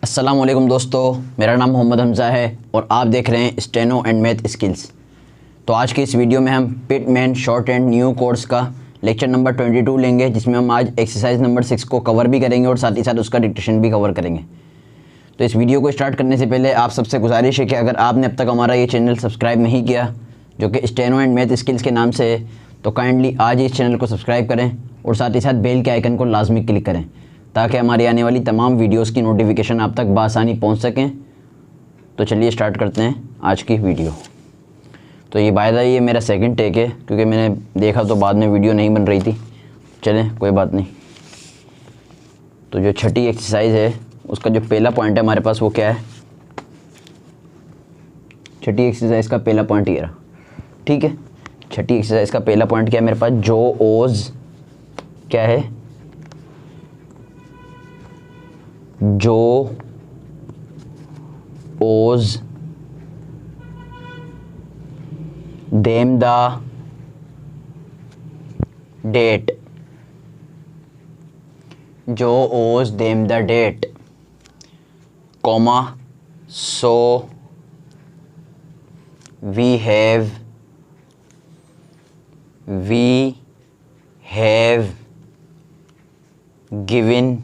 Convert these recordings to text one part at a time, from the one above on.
अस्सलाम वालेकुम दोस्तों, मेरा नाम मोहम्मद हमज़ा है और आप देख रहे हैं स्टेनो एंड मैथ स्किल्स। तो आज की इस वीडियो में हम Pitman short and new course का लेक्चर नंबर 22 लेंगे, जिसमें हम आज एक्सरसाइज नंबर 6 को कवर भी करेंगे और साथ ही साथ उसका डिक्टेशन भी कवर करेंगे। तो इस वीडियो को स्टार्ट करने से पहले आप सबसे गुजारिश है कि अगर आपने अब तक हमारा ये चैनल सब्सक्राइब नहीं किया, जो कि स्टेनो एंड मैथ स्किल्स के नाम से है, तो काइंडली आज इस चैनल को सब्सक्राइब करें और साथ ही साथ बेल के आइकन को लाजमी क्लिक करें ताकि हमारी आने वाली तमाम वीडियोस की नोटिफिकेशन आप तक बआसानी पहुंच सकें। तो चलिए स्टार्ट करते हैं आज की वीडियो। तो ये बाय द वे ये मेरा सेकंड टेक है, क्योंकि मैंने देखा तो बाद में वीडियो नहीं बन रही थी। चलें, कोई बात नहीं। तो जो छठी एक्सरसाइज है उसका जो पहला पॉइंट है हमारे पास, वो क्या है? छठी एक्सरसाइज का पहला पॉइंट ये रहा, ठीक है। छठी एक्सरसाइज का पहला पॉइंट क्या है मेरे पास? जो ओज क्या है? जो ओज देम द डेट, जो owes them the date, comma, so we have given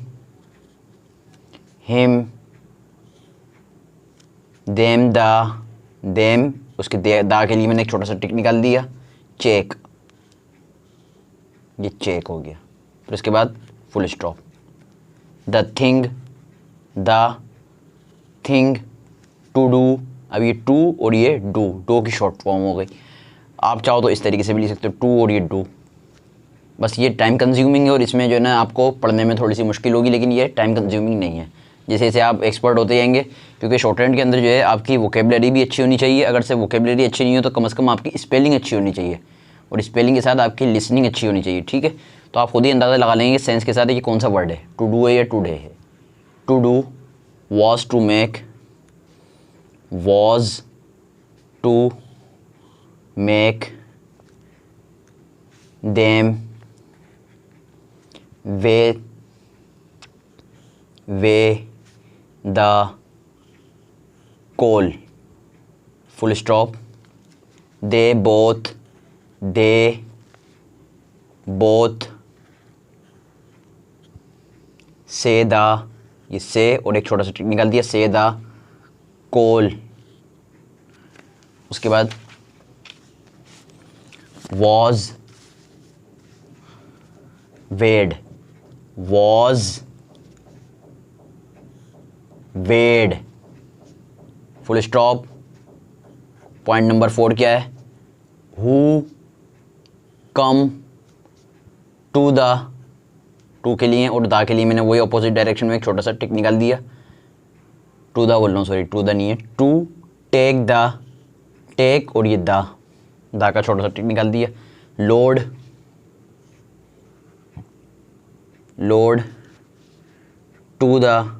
him them उसके दा के लिए मैंने एक छोटा सा टिक निकाल दिया, चेक। ये चेक हो गया। फिर उसके बाद full stop. The thing to do, अब ये टू और ये डू की शॉर्ट फॉर्म हो गई। आप चाहो तो इस तरीके से भी लिख सकते हो, टू और ये डू। बस ये टाइम कंज्यूमिंग है और इसमें जो है ना आपको पढ़ने में थोड़ी सी मुश्किल होगी, लेकिन ये टाइम कंज्यूमिंग नहीं है। जैसे जैसे आप एक्सपर्ट होते जाएंगे, क्योंकि शॉर्ट हैंड के अंदर जो है आपकी वोकेबलरी भी अच्छी होनी चाहिए। अगर से वोकेबलरी अच्छी नहीं हो तो कम से कम आपकी स्पेलिंग अच्छी होनी चाहिए, और स्पेलिंग के साथ आपकी लिसनिंग अच्छी होनी चाहिए, ठीक है। तो आप खुद ही अंदाज़ा लगा लेंगे सेंस के साथ कि कौन सा वर्ड है, टू डू है या टुडे है। To do, was to make, was to make them, weigh the coal, full stop. They both say the, ये से और एक छोटा सा टिक निकाल दिया, से द कोल। उसके बाद was weighed, full stop. Point number 4 क्या है? Who come to the, to के लिए और दा के लिए मैंने वही अपोजिट डायरेक्शन में एक छोटा सा टिक निकाल दिया। टू द बोल रहा हूँ, सॉरी, टू द नहीं है। टू टेक द, टेक और ये दा का छोटा सा टिक निकाल दिया। Load to the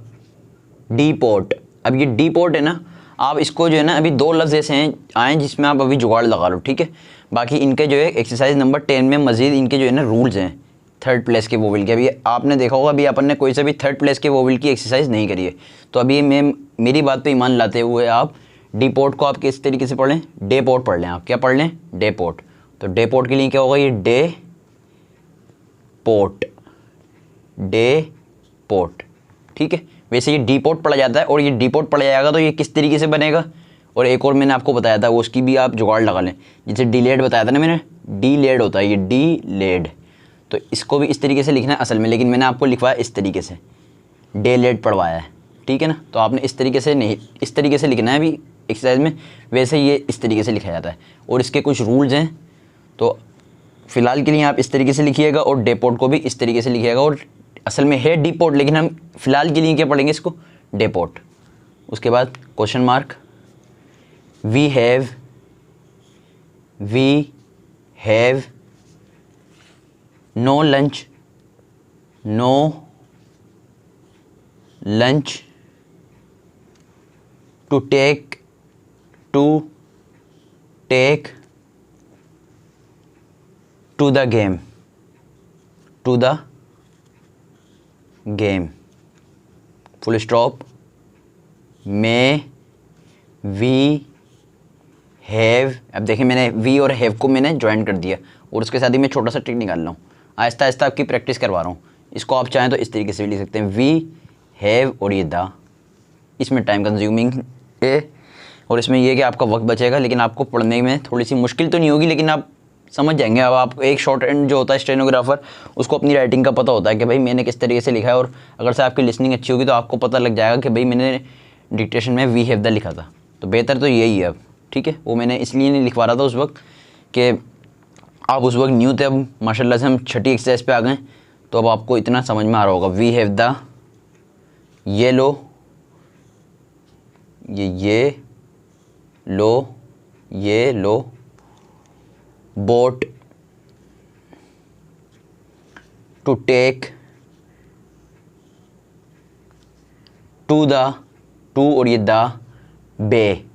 deport. अब ये डीपोर्ट है ना, आप इसको जो है ना, अभी दो लफ्ज़ ऐसे हैं आए जिसमें आप अभी जुगाड़ लगा लो, ठीक है। बाकी इनके जो है एक्सरसाइज नंबर 10 में मज़ीद इनके जो है ना रूल्स हैं थर्ड प्लेस के वोवेल के। अभी आपने देखा होगा, अभी अपन ने कोई सा भी थर्ड प्लेस के वोवेल की एक्सरसाइज नहीं करी है। तो अभी मेरी बात पे ईमान लाते हुए आप डीपोर्ट को आप किस तरीके से पढ़ लें? डे पोर्ट पढ़ लें। आप क्या पढ़ लें? Day port. तो डे पोर्ट के लिए क्या होगा? ये डे पोर्ट, ठीक है। वैसे ये डीपोर्ट पढ़ा जाता है और ये डीपोर्ट पढ़ा जाएगा तो ये किस तरीके से बनेगा? और एक और मैंने आपको बताया था, वो उसकी भी आप जुगाड़ लगा लें। जैसे डीलेड बताया था ना मैंने, डीलेड होता है ये, डीलेड। तो इसको भी इस तरीके से लिखना है असल में, लेकिन मैंने आपको लिखवाया इस तरीके से, डेलेड पढ़वाया है, ठीक है ना। तो आपने इस तरीके से नहीं, इस तरीके से लिखना है अभी एक्सरसाइज में। वैसे ये इस तरीके से लिखा जाता है और इसके कुछ रूल्स हैं। तो फ़िलहाल के लिए आप इस तरीके से लिखिएगा और डेपोर्ट को भी इस तरीके से लिखिएगा। और असल में है डीपोर्ट, लेकिन हम फ़िलहाल के लिए क्या पढ़ेंगे? इसको डेपोर्ट। उसके बाद question mark, we have no lunch to take to the game, full stop. May we have, अब देखिए मैंने वी और हैव को मैंने ज्वाइन कर दिया और उसके साथ ही मैं छोटा सा ट्रिक निकाल रहा हूँ, आहिस्ता आहिस्ता आपकी प्रैक्टिस करवा रहा हूँ। इसको आप चाहें तो इस तरीके से भी लिख सकते हैं, वी हैव और ये द, इसमें टाइम कंज्यूमिंग है और इसमें ये कि आपका वक्त बचेगा, लेकिन आपको पढ़ने में थोड़ी सी मुश्किल तो नहीं होगी, लेकिन आप समझ जाएंगे। अब आप एक शॉर्ट हैंड जो होता है स्टेनोग्राफर, उसको अपनी राइटिंग का पता होता है कि भाई मैंने किस तरीके से लिखा है, और अगर से आपकी लिसनिंग अच्छी होगी तो आपको पता लग जाएगा कि भाई मैंने डिक्टेशन में वी हैव द लिखा था। तो बेहतर तो यही है अब, ठीक है। वो मैंने इसलिए नहीं लिखवा रहा था उस वक्त कि आप उस वक्त न्यू थे, अब माशाल्लाह से हम छठी एक्सरसाइज पे आ गए, तो अब आपको इतना समझ में आ रहा होगा। वी हैव द, ये लो, ये लो, ये लो, boat, to take, to the, to और ये द, बे,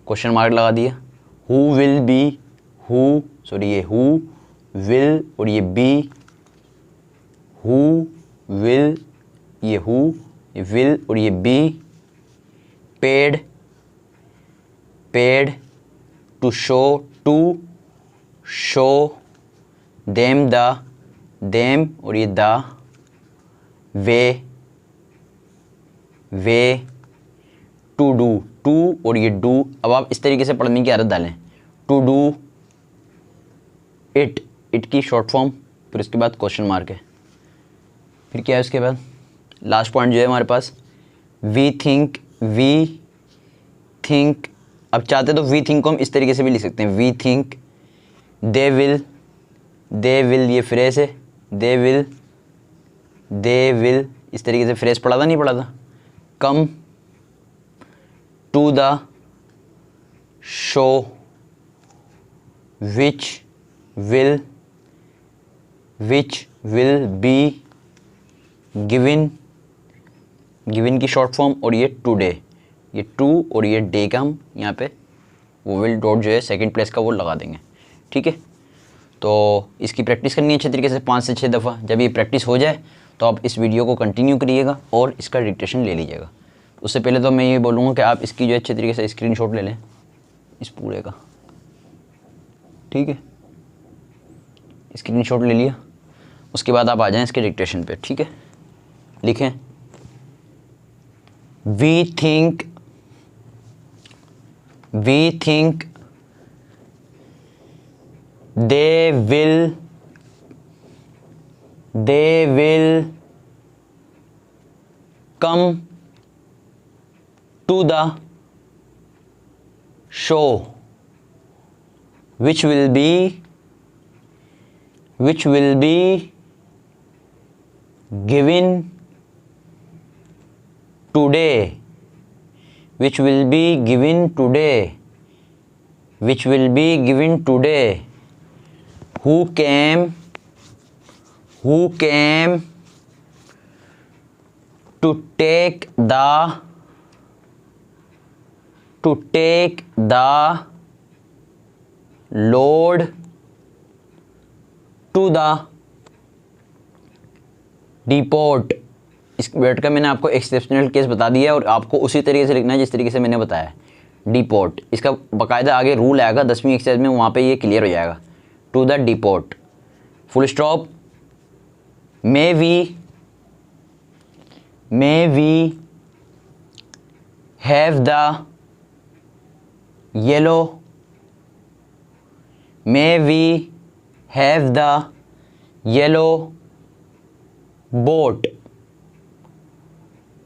क्वेश्चन मार्क लगा दिया। Who will be, who sorry ये हु विल और ये बी, हु विल, ये हु, ये विल और ये be, paid, paid, to show, to show, them the, them और ये the, way, way, to do, to और ये डू। अब आप इस तरीके से पढ़ने की आदत डालें, टू डू इट, इट की शॉर्ट फॉर्म, फिर उसके बाद क्वेश्चन मार्क है, फिर क्या है उसके बाद लास्ट पॉइंट जो है हमारे पास, वी थिंक, वी थिंक। अब चाहते तो वी थिंक को हम इस तरीके से भी लिख सकते हैं, we think, they will, they will ये फ्रेज है, दे विल, दे विल, इस तरीके से फ्रेज पढ़ा था नहीं पढ़ा था। Come to the show, which will, which will be given, given की शॉर्ट फॉर्म और ये टुडे, ये टू और ये डे का हम यहाँ पे वो विल डॉट जो है सेकंड प्लेस का वो लगा देंगे, ठीक है। तो इसकी प्रैक्टिस करनी है अच्छे तरीके से 5 से 6 दफ़ा। जब ये प्रैक्टिस हो जाए तो आप इस वीडियो को कंटिन्यू करिएगा और इसका डिक्टेशन ले लीजिएगा। उससे पहले तो मैं ये बोलूँगा कि आप इसकी जो अच्छे तरीके से स्क्रीनशॉट ले लें इस पूरे का, ठीक है। स्क्रीनशॉट ले लिया, उसके बाद आप आ जाएं इसके डिक्टेशन पे, ठीक है। लिखें, we think, we think they will come to the show, which will be given today, which will be given today, which will be given today. Who came to take the load to the depot। इस word का मैंने आपको exceptional case बता दिया है और आपको उसी तरीके से लिखना है जिस तरीके से मैंने बताया। डिपोट, इसका बाकायदा आगे रूल आएगा 10वीं एक्सरसाइज में, वहाँ पे ये क्लियर हो जाएगा। To the depot, full stop, may we have the yellow, may we have the yellow boat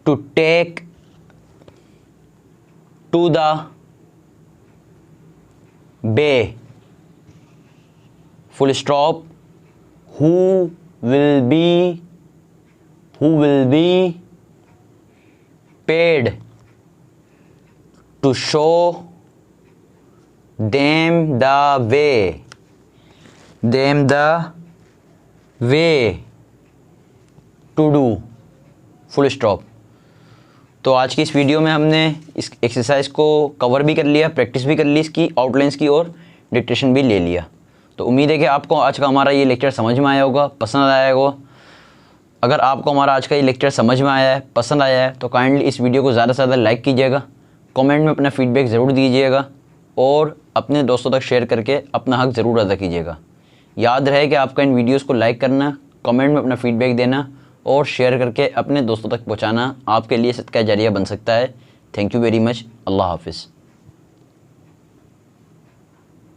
to take to the bay, full stop, who will be paid to show them the way to do, full stop। तो आज की इस video में हमने इस exercise को cover भी कर लिया, प्रैक्टिस भी कर ली इसकी आउटलाइंस की, और डिक्टेशन भी ले लिया। तो उम्मीद है कि आपको आज का हमारा ये लेक्चर समझ में आया होगा, पसंद आया होगा। अगर आपको हमारा आज का ये लेक्चर समझ में आया है, पसंद आया है, तो काइंडली इस वीडियो को ज़्यादा से ज़्यादा लाइक कीजिएगा, कमेंट में अपना फीडबैक ज़रूर दीजिएगा और अपने दोस्तों तक शेयर करके अपना हक ज़रूर अदा कीजिएगा। याद रहे कि आपका इन वीडियोस को लाइक करना, कमेंट में अपना फीडबैक देना और शेयर करके अपने दोस्तों तक पहुंचाना आपके लिए सदका जारिया बन सकता है। Thank you very much. अल्लाह हाफ़िज़।